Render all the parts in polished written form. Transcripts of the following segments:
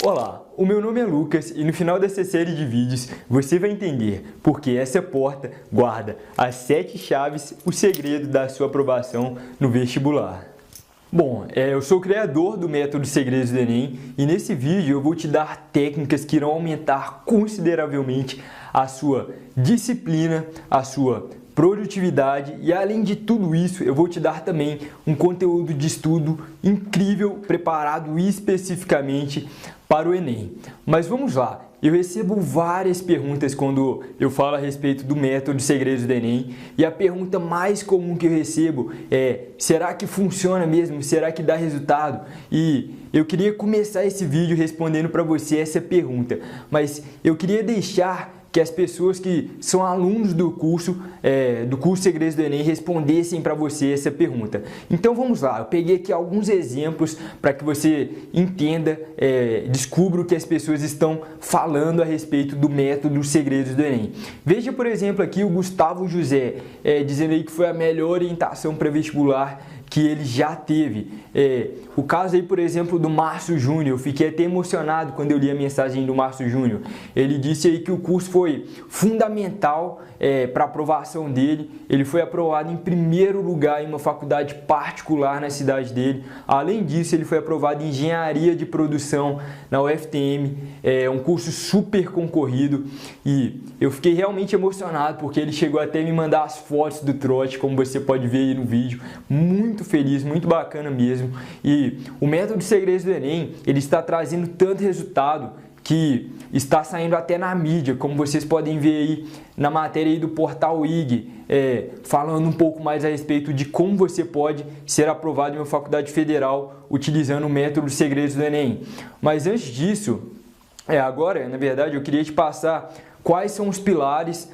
Olá, o meu nome é Lucas e no final dessa série de vídeos você vai entender porque essa porta guarda as 7 chaves, o segredo da sua aprovação no vestibular. Bom, eu sou o criador do método Segredos do Enem e nesse vídeo eu vou te dar técnicas que irão aumentar consideravelmente a sua disciplina, a sua produtividade e além de tudo isso eu vou te dar também um conteúdo de estudo incrível preparado especificamente para o Enem. Mas vamos lá, eu recebo várias perguntas quando eu falo a respeito do método Segredos do Enem e a pergunta mais comum que eu recebo é: será que funciona mesmo? Será que dá resultado? E eu queria começar esse vídeo respondendo para você essa pergunta, mas eu queria deixar que as pessoas que são alunos do curso Segredos do Enem respondessem para você essa pergunta. Então vamos lá, eu peguei aqui alguns exemplos para que você entenda, descubra o que as pessoas estão falando a respeito do método Segredos do Enem. Veja, por exemplo, aqui o Gustavo José dizendo aí que foi a melhor orientação para vestibular que ele já teve. O caso aí, por exemplo, do Márcio Júnior, eu fiquei até emocionado quando eu li a mensagem do Márcio Júnior. Ele disse aí que o curso foi fundamental para a aprovação dele. Ele foi aprovado em primeiro lugar em uma faculdade particular na cidade dele. Além disso, ele foi aprovado em Engenharia de Produção na UFTM, um curso super concorrido. E eu fiquei realmente emocionado porque ele chegou até a me mandar as fotos do trote, como você pode ver aí no vídeo. Muito feliz, muito bacana mesmo. E o método Segredos do Enem, ele está trazendo tanto resultado que está saindo até na mídia, como vocês podem ver aí na matéria aí do portal IG, falando um pouco mais a respeito de como você pode ser aprovado em uma faculdade federal utilizando o método Segredos do Enem. Mas antes disso, agora, na verdade, eu queria te passar quais são os pilares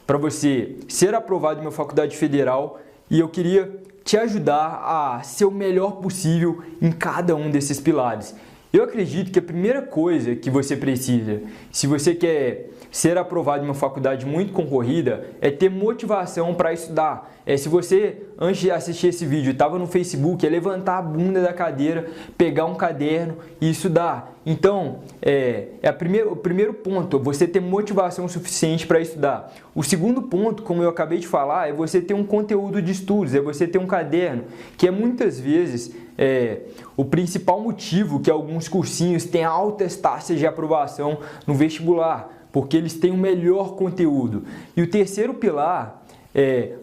para você ser aprovado em uma faculdade federal e eu queria te ajudar a ser o melhor possível em cada um desses pilares. Eu acredito que a primeira coisa que você precisa, se você quer ser aprovado em uma faculdade muito concorrida, é ter motivação para estudar. Se você, antes de assistir esse vídeo, estava no Facebook, é levantar a bunda da cadeira, pegar um caderno e estudar. Então, o primeiro ponto, você ter motivação suficiente para estudar. O segundo ponto, como eu acabei de falar, é você ter um conteúdo de estudos, é você ter um caderno, que é muitas vezes o principal motivo que alguns cursinhos têm altas taxas de aprovação no vestibular, porque eles têm o melhor conteúdo. E o terceiro pilar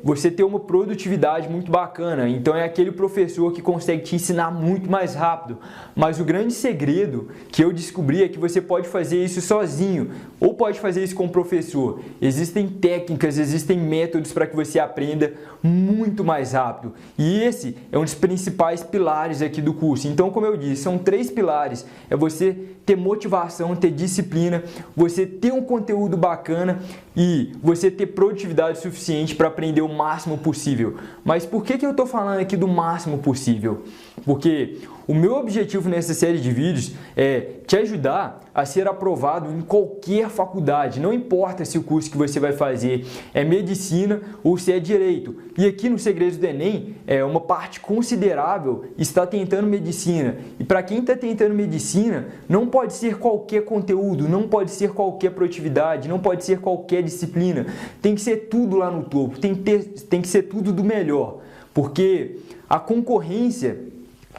você ter uma produtividade muito bacana. Então é aquele professor que consegue te ensinar muito mais rápido. Mas o grande segredo que eu descobri é que você pode fazer isso sozinho ou pode fazer isso com o professor. Existem técnicas, existem métodos para que você aprenda muito mais rápido. E esse é um dos principais pilares aqui do curso. Então, como eu disse, são 3 pilares. É você ter motivação, ter disciplina, você ter um conteúdo bacana e você ter produtividade suficiente para aprender o máximo possível. Mas por que eu estou falando aqui do máximo possível? Porque o meu objetivo nessa série de vídeos é te ajudar a ser aprovado em qualquer faculdade. Não importa se o curso que você vai fazer é medicina ou se é direito. E aqui no Segredos do Enem, uma parte considerável está tentando medicina. E para quem está tentando medicina, não pode ser qualquer conteúdo, não pode ser qualquer produtividade, não pode ser qualquer disciplina. Tem que ser tudo lá no topo, tem que ser tudo do melhor. Porque a concorrência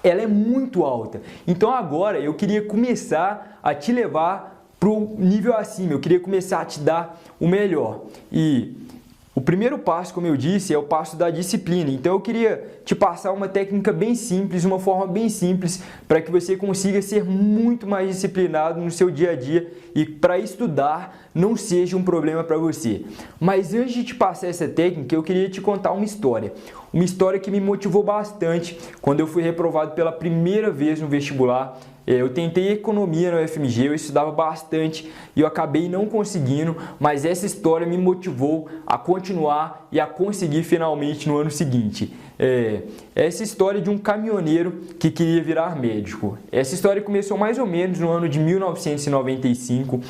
ela é muito alta. Então agora eu queria começar a te levar para o nível acima, eu queria começar a te dar o melhor. E o primeiro passo, como eu disse, é o passo da disciplina. Então eu queria te passar uma técnica bem simples, uma forma bem simples para que você consiga ser muito mais disciplinado no seu dia a dia e para estudar não seja um problema para você. Mas antes de te passar essa técnica, eu queria te contar uma história. Uma história que me motivou bastante quando eu fui reprovado pela primeira vez no vestibular. Eu tentei economia no UFMG, eu estudava bastante e eu acabei não conseguindo, mas essa história me motivou a continuar e a conseguir finalmente no ano seguinte. Essa história de um caminhoneiro que queria virar médico. Essa história começou mais ou menos no ano de 1995,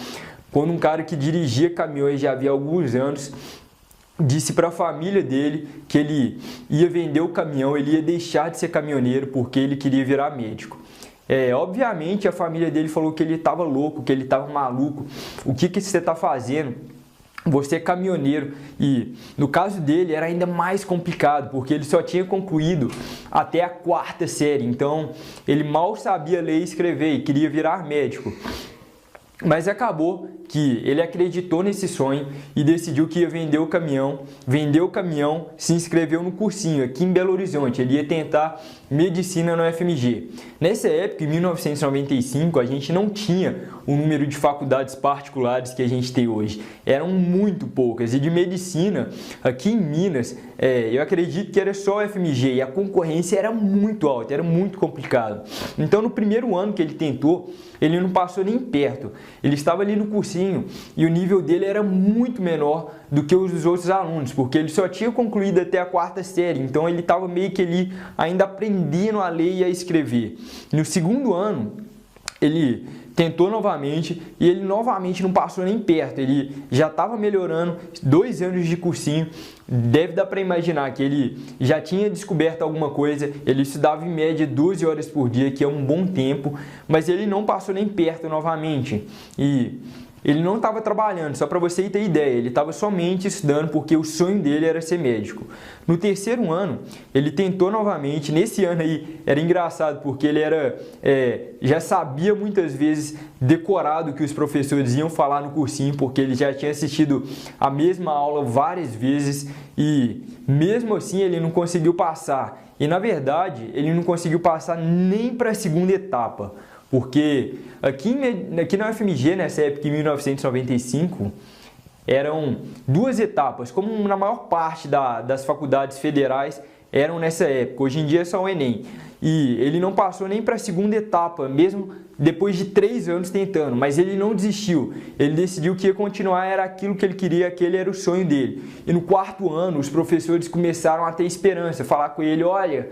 quando um cara que dirigia caminhões já havia alguns anos disse para a família dele que ele ia vender o caminhão, ele ia deixar de ser caminhoneiro porque ele queria virar médico. Obviamente a família dele falou que ele estava louco, que ele estava maluco. O que você está fazendo? Você é caminhoneiro. E no caso dele era ainda mais complicado, porque ele só tinha concluído até a 4ª série. Então ele mal sabia ler e escrever e queria virar médico. Mas acabou que ele acreditou nesse sonho e decidiu que ia vender o caminhão. Vendeu o caminhão, se inscreveu no cursinho aqui em Belo Horizonte. Ele ia tentar medicina no FMG. Nessa época, em 1995, a gente não tinha o número de faculdades particulares que a gente tem hoje. Eram muito poucas. E de medicina, aqui em Minas, eu acredito que era só o FMG. E a concorrência era muito alta, era muito complicado. Então, no primeiro ano que ele tentou, ele não passou nem perto. Ele estava ali no cursinho e o nível dele era muito menor do que os dos outros alunos, porque ele só tinha concluído até a 4ª série, então ele estava meio que ali ainda aprendendo a ler e a escrever. No segundo ano, ele tentou novamente e ele novamente não passou nem perto. Ele já estava melhorando, 2 anos de cursinho, deve dar para imaginar que ele já tinha descoberto alguma coisa. Ele estudava em média 12 horas por dia, que é um bom tempo, mas ele não passou nem perto novamente. E ele não estava trabalhando, só para você ter ideia, ele estava somente estudando porque o sonho dele era ser médico. No terceiro ano, ele tentou novamente. Nesse ano aí era engraçado porque ele já sabia muitas vezes decorado o que os professores iam falar no cursinho, porque ele já tinha assistido a mesma aula várias vezes e mesmo assim ele não conseguiu passar. E na verdade ele não conseguiu passar nem para a 2ª etapa. Porque aqui na UFMG, nessa época, em 1995, eram 2 etapas, como na maior parte das faculdades federais eram nessa época. Hoje em dia é só o Enem. E ele não passou nem para a 2ª etapa, mesmo depois de 3 anos tentando, mas ele não desistiu. Ele decidiu que ia continuar, era aquilo que ele queria, aquele era o sonho dele. E no 4º ano, os professores começaram a ter esperança, falar com ele: olha,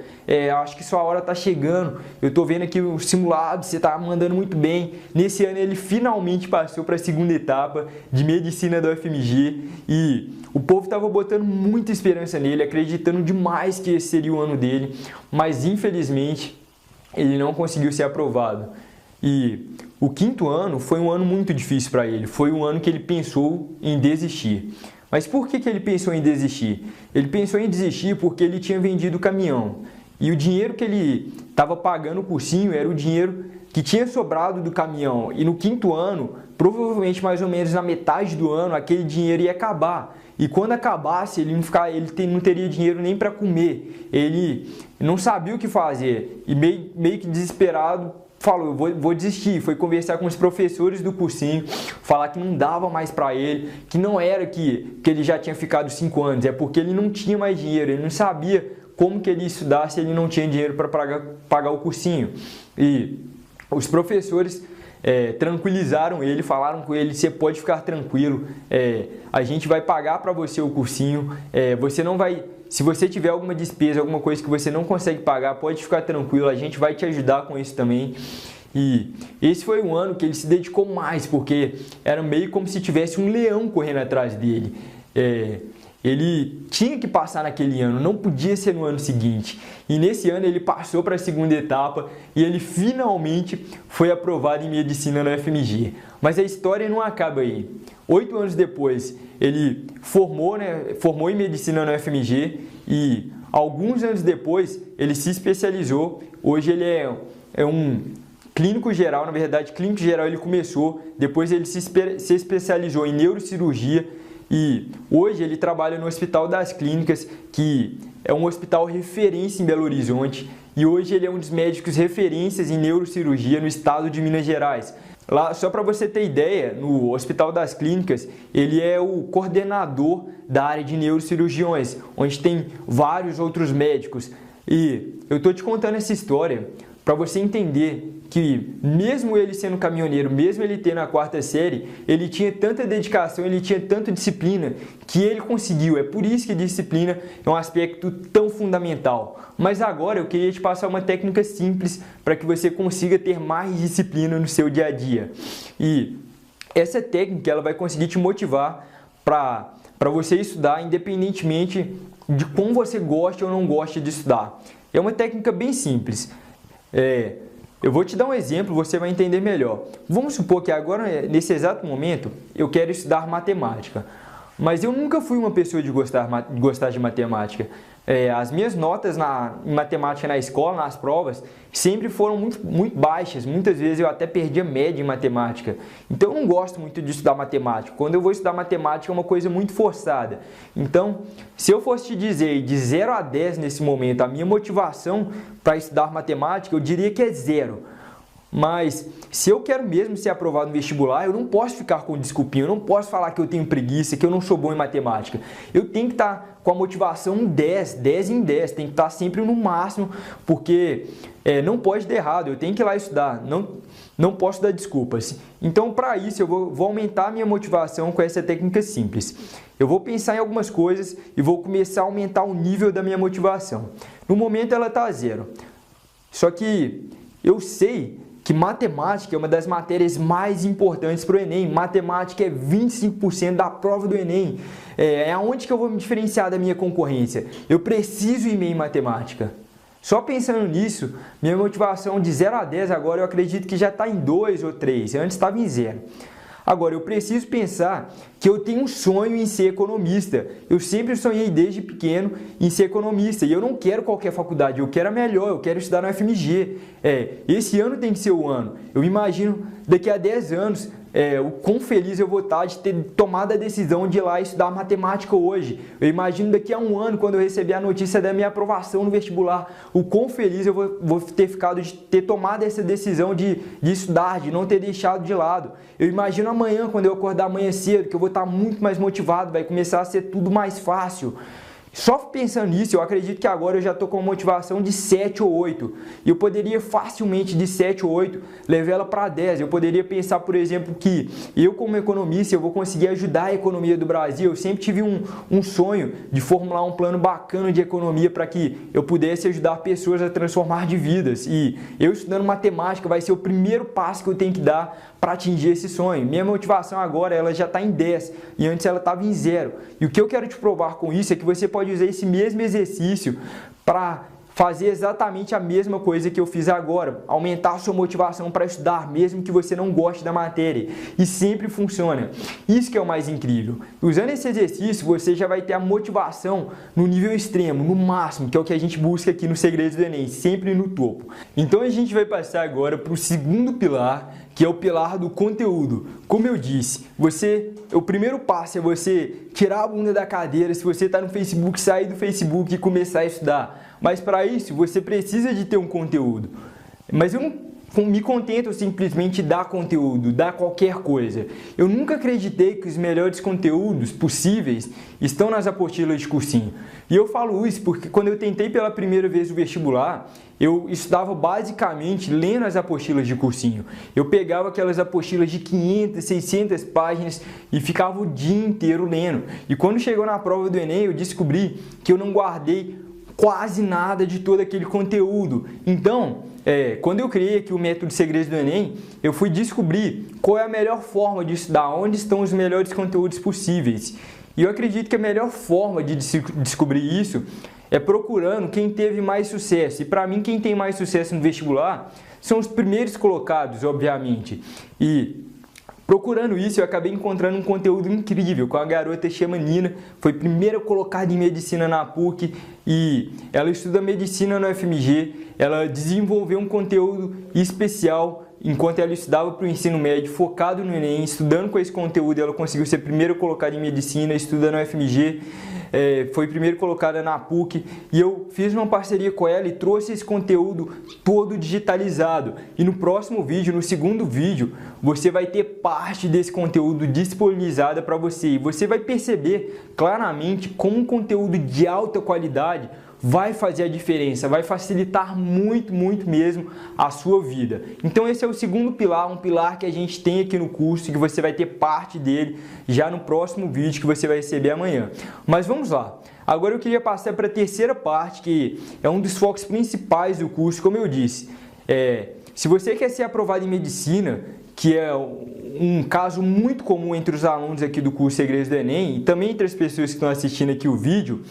acho que sua hora está chegando, eu estou vendo aqui o simulado, você está mandando muito bem. Nesse ano ele finalmente passou para a 2ª etapa de medicina da UFMG e o povo estava botando muita esperança nele, acreditando demais que esse seria o ano dele, mas infelizmente ele não conseguiu ser aprovado. E o 5º ano foi um ano muito difícil para ele, foi um ano que ele pensou em desistir. Mas por que ele pensou em desistir? Ele pensou em desistir porque ele tinha vendido o caminhão. E o dinheiro que ele estava pagando o cursinho era o dinheiro que tinha sobrado do caminhão. E no 5º ano, provavelmente mais ou menos na metade do ano, aquele dinheiro ia acabar. E quando acabasse, ele não teria dinheiro nem para comer. Ele não sabia o que fazer. E meio que desesperado, falou: eu vou desistir. Foi conversar com os professores do cursinho, falar que não dava mais para ele, que não era que ele já tinha ficado 5 anos, é porque ele não tinha mais dinheiro, ele não sabia como que ele ia estudar se ele não tinha dinheiro para pagar o cursinho. E os professores tranquilizaram ele, falaram com ele: você pode ficar tranquilo, a gente vai pagar para você o cursinho, você não vai... Se você tiver alguma despesa, alguma coisa que você não consegue pagar, pode ficar tranquilo, a gente vai te ajudar com isso também. E esse foi um ano que ele se dedicou mais, porque era meio como se tivesse um leão correndo atrás dele. Ele tinha que passar naquele ano, não podia ser no ano seguinte. E nesse ano ele passou para a 2ª etapa e ele finalmente foi aprovado em medicina na UFMG. Mas a história não acaba aí. 8 anos depois ele formou em medicina na UFMG e alguns anos depois ele se especializou. Hoje ele é um clínico geral, na verdade clínico geral ele começou, depois ele se especializou em neurocirurgia. E hoje ele trabalha no Hospital das Clínicas, que é um hospital referência em Belo Horizonte. E hoje ele é um dos médicos referências em neurocirurgia no estado de Minas Gerais. Lá, só para você ter ideia, no Hospital das Clínicas, ele é o coordenador da área de neurocirurgiões, onde tem vários outros médicos. E eu estou te contando essa história para você entender que mesmo ele sendo caminhoneiro, mesmo ele tendo a 4ª série, ele tinha tanta dedicação, ele tinha tanta disciplina que ele conseguiu. É por isso que disciplina é um aspecto tão fundamental. Mas agora eu queria te passar uma técnica simples para que você consiga ter mais disciplina no seu dia a dia. E essa técnica ela vai conseguir te motivar para você estudar independentemente de como você gosta ou não gosta de estudar. É uma técnica bem simples. Eu vou te dar um exemplo, você vai entender melhor. Vamos supor que agora, nesse exato momento, eu quero estudar matemática. Mas eu nunca fui uma pessoa de gostar de matemática. As minhas notas em matemática na escola, nas provas, sempre foram muito baixas. Muitas vezes eu até perdia média em matemática. Então eu não gosto muito de estudar matemática. Quando eu vou estudar matemática é uma coisa muito forçada. Então, se eu fosse te dizer de 0 a 10 nesse momento, a minha motivação para estudar matemática, eu diria que é 0. Mas se eu quero mesmo ser aprovado no vestibular, eu não posso ficar com desculpinha, eu não posso falar que eu tenho preguiça, que eu não sou bom em matemática. Eu tenho que estar com a motivação 10 em 10, tem que estar sempre no máximo, porque não pode dar errado, eu tenho que ir lá estudar, não posso dar desculpas. Então, para isso, eu vou aumentar a minha motivação com essa técnica simples. Eu vou pensar em algumas coisas e vou começar a aumentar o nível da minha motivação. No momento, ela está 0. Só que eu sei que matemática é uma das matérias mais importantes para o Enem. Matemática é 25% da prova do Enem. É aonde que eu vou me diferenciar da minha concorrência. Eu preciso ir bem em matemática. Só pensando nisso, minha motivação de 0 a 10 agora eu acredito que já está em 2 ou 3. Antes estava em 0. Agora, eu preciso pensar que eu tenho um sonho em ser economista. Eu sempre sonhei desde pequeno em ser economista e eu não quero qualquer faculdade, eu quero a melhor, eu quero estudar no FMG. Esse ano tem que ser o ano. Eu imagino daqui a 10 anos o quão feliz eu vou estar de ter tomado a decisão de ir lá estudar matemática hoje. Eu imagino daqui a um ano, quando eu receber a notícia da minha aprovação no vestibular, o quão feliz eu vou ter ficado de ter tomado essa decisão de estudar, de não ter deixado de lado. Eu imagino amanhã, quando eu acordar amanhã cedo, que eu vou estar muito mais motivado, vai começar a ser tudo mais fácil. Só pensando nisso, eu acredito que agora eu já estou com uma motivação de 7 ou 8. E eu poderia facilmente de 7 ou 8 levar ela para 10. Eu poderia pensar, por exemplo, que eu como economista eu vou conseguir ajudar a economia do Brasil. Eu sempre tive um sonho de formular um plano bacana de economia para que eu pudesse ajudar pessoas a transformar de vidas. E eu estudando matemática vai ser o primeiro passo que eu tenho que dar para atingir esse sonho. Minha motivação agora ela já está em 10 e antes ela estava em 0. E o que eu quero te provar com isso é que você pode usar esse mesmo exercício para fazer exatamente a mesma coisa que eu fiz agora, aumentar a sua motivação para estudar, mesmo que você não goste da matéria, e sempre funciona. Isso que é o mais incrível. Usando esse exercício, você já vai ter a motivação no nível extremo, no máximo, que é o que a gente busca aqui no Segredos do Enem, sempre no topo. Então a gente vai passar agora para o segundo pilar, que é o pilar do conteúdo. Como eu disse, o primeiro passo é você tirar a bunda da cadeira, se você está no Facebook, sair do Facebook e começar a estudar. Mas para isso, você precisa de ter um conteúdo. Mas eu não me contento simplesmente dar conteúdo, dar qualquer coisa. Eu nunca acreditei que os melhores conteúdos possíveis estão nas apostilas de cursinho. E eu falo isso porque quando eu tentei pela primeira vez o vestibular, eu estudava basicamente lendo as apostilas de cursinho. Eu pegava aquelas apostilas de 500, 600 páginas e ficava o dia inteiro lendo. E quando chegou na prova do Enem, eu descobri que eu não guardei quase nada de todo aquele conteúdo. Então, quando eu criei aqui o método Segredos do Enem, eu fui descobrir qual é a melhor forma de estudar, onde estão os melhores conteúdos possíveis. E eu acredito que a melhor forma de descobrir isso é procurando quem teve mais sucesso. E para mim, quem tem mais sucesso no vestibular são os primeiros colocados, obviamente. E procurando isso, eu acabei encontrando um conteúdo incrível com a garota chama Nina, foi primeira colocada em medicina na PUC e ela estuda medicina no FMG. Ela desenvolveu um conteúdo especial enquanto ela estudava para o ensino médio, focado no Enem, estudando com esse conteúdo. Ela conseguiu ser primeira colocada em medicina, estudando no FMG. Foi primeiro colocada na PUC e eu fiz uma parceria com ela e trouxe esse conteúdo todo digitalizado. E no próximo vídeo, no segundo vídeo, você vai ter parte desse conteúdo disponibilizada para você. E você vai perceber claramente como um conteúdo de alta qualidade vai fazer a diferença, vai facilitar muito, muito mesmo a sua vida. Então esse é o segundo pilar, um pilar que a gente tem aqui no curso e que você vai ter parte dele já no próximo vídeo que você vai receber amanhã. Mas vamos lá. Agora eu queria passar para a terceira parte, que é um dos focos principais do curso, como eu disse. Se você quer ser aprovado em medicina, que é um caso muito comum entre os alunos aqui do curso Segredos do Enem e também entre as pessoas que estão assistindo aqui o vídeo,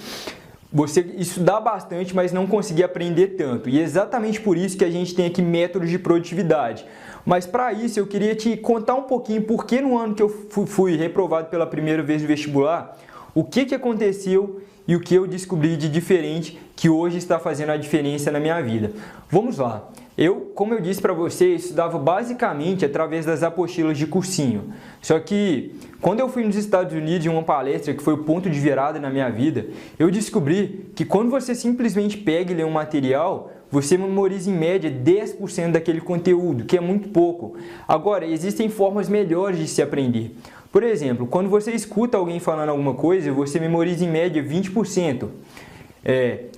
você estudar bastante, mas não conseguir aprender tanto. E é exatamente por isso que a gente tem aqui métodos de produtividade. Mas para isso eu queria te contar um pouquinho por que no ano que eu fui reprovado pela primeira vez no vestibular, o que aconteceu e o que eu descobri de diferente que hoje está fazendo a diferença na minha vida. Vamos lá. Como eu disse para você, estudava basicamente através das apostilas de cursinho. Só que quando eu fui nos Estados Unidos em uma palestra que foi o ponto de virada na minha vida, eu descobri que quando você simplesmente pega e lê um material, você memoriza em média 10% daquele conteúdo, que é muito pouco. Agora, existem formas melhores de se aprender. Por exemplo, quando você escuta alguém falando alguma coisa, você memoriza em média 20%.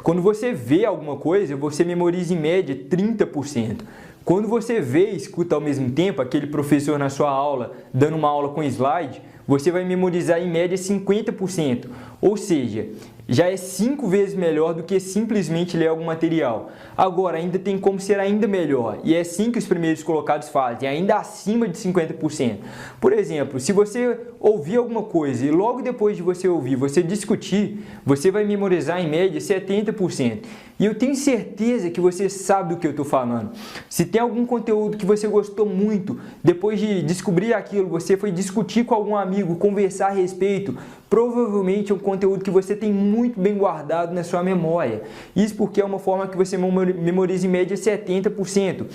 Quando você vê alguma coisa, você memoriza em média 30%. Quando você vê e escuta ao mesmo tempo aquele professor na sua aula, dando uma aula com slide, você vai memorizar em média 50%. Ou seja, já é 5 vezes melhor do que simplesmente ler algum material. Agora, ainda tem como ser ainda melhor, e é assim que os primeiros colocados fazem, ainda acima de 50%. Por exemplo, se você ouvir alguma coisa e logo depois de você ouvir, você discutir, você vai memorizar em média 70%. E eu tenho certeza que você sabe do que eu estou falando. Se tem algum conteúdo que você gostou muito, depois de descobrir aquilo, você foi discutir com algum amigo, conversar a respeito, provavelmente é um conteúdo que você tem muito bem guardado na sua memória. Isso porque é uma forma que você memoriza em média 70%.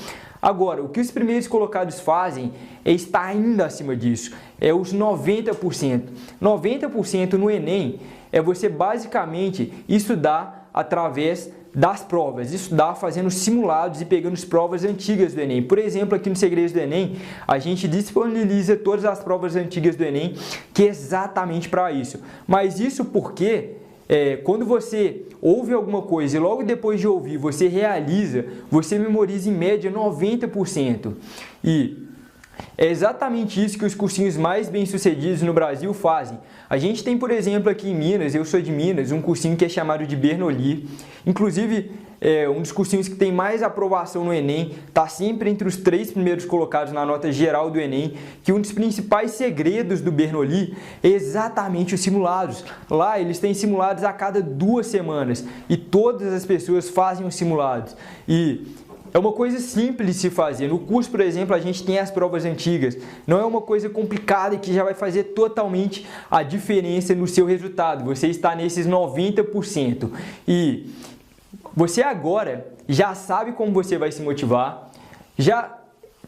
Agora, o que os primeiros colocados fazem é estar ainda acima disso, é os 90%. 90% no Enem é você basicamente estudar através das provas, estudar fazendo simulados e pegando as provas antigas do Enem. Por exemplo, aqui no Segredos do Enem, a gente disponibiliza todas as provas antigas do Enem, que é exatamente para isso. Mas isso porque quando você ouve alguma coisa e logo depois de ouvir você realiza, você memoriza em média 90%. E é exatamente isso que os cursinhos mais bem-sucedidos no Brasil fazem. A gente tem, por exemplo, aqui em Minas, eu sou de Minas, um cursinho que é chamado de Bernoulli. Inclusive, um dos cursinhos que tem mais aprovação no Enem, está sempre entre os 3 primeiros colocados na nota geral do Enem, que um dos principais segredos do Bernoulli é exatamente os simulados. Lá eles têm simulados a cada 2 semanas e todas as pessoas fazem os simulados. E é uma coisa simples de se fazer. No curso, por exemplo, a gente tem as provas antigas. Não é uma coisa complicada e que já vai fazer totalmente a diferença no seu resultado. Você está nesses 90%. E você agora já sabe como você vai se motivar, já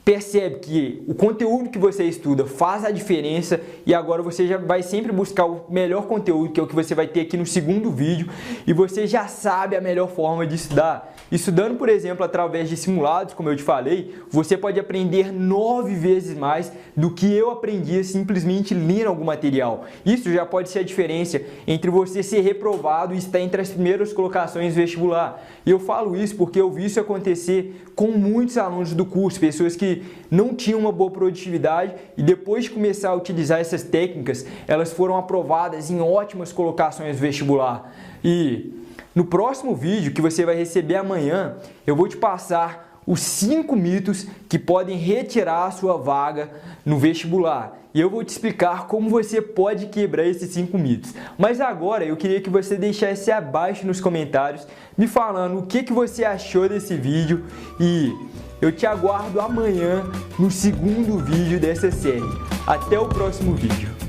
percebe que o conteúdo que você estuda faz a diferença e agora você já vai sempre buscar o melhor conteúdo, que é o que você vai ter aqui no segundo vídeo, e você já sabe a melhor forma de estudar. Estudando, por exemplo, através de simulados, como eu te falei, você pode aprender 9 vezes mais do que eu aprendia simplesmente lendo algum material. Isso já pode ser a diferença entre você ser reprovado e estar entre as primeiras colocações do vestibular. E eu falo isso porque eu vi isso acontecer com muitos alunos do curso, pessoas que não tinham uma boa produtividade e depois de começar a utilizar essas técnicas, elas foram aprovadas em ótimas colocações do vestibular. E no próximo vídeo que você vai receber amanhã, eu vou te passar os 5 mitos que podem retirar a sua vaga no vestibular. E eu vou te explicar como você pode quebrar esses 5 mitos. Mas agora eu queria que você deixasse abaixo nos comentários me falando o que você achou desse vídeo e eu te aguardo amanhã no segundo vídeo dessa série. Até o próximo vídeo.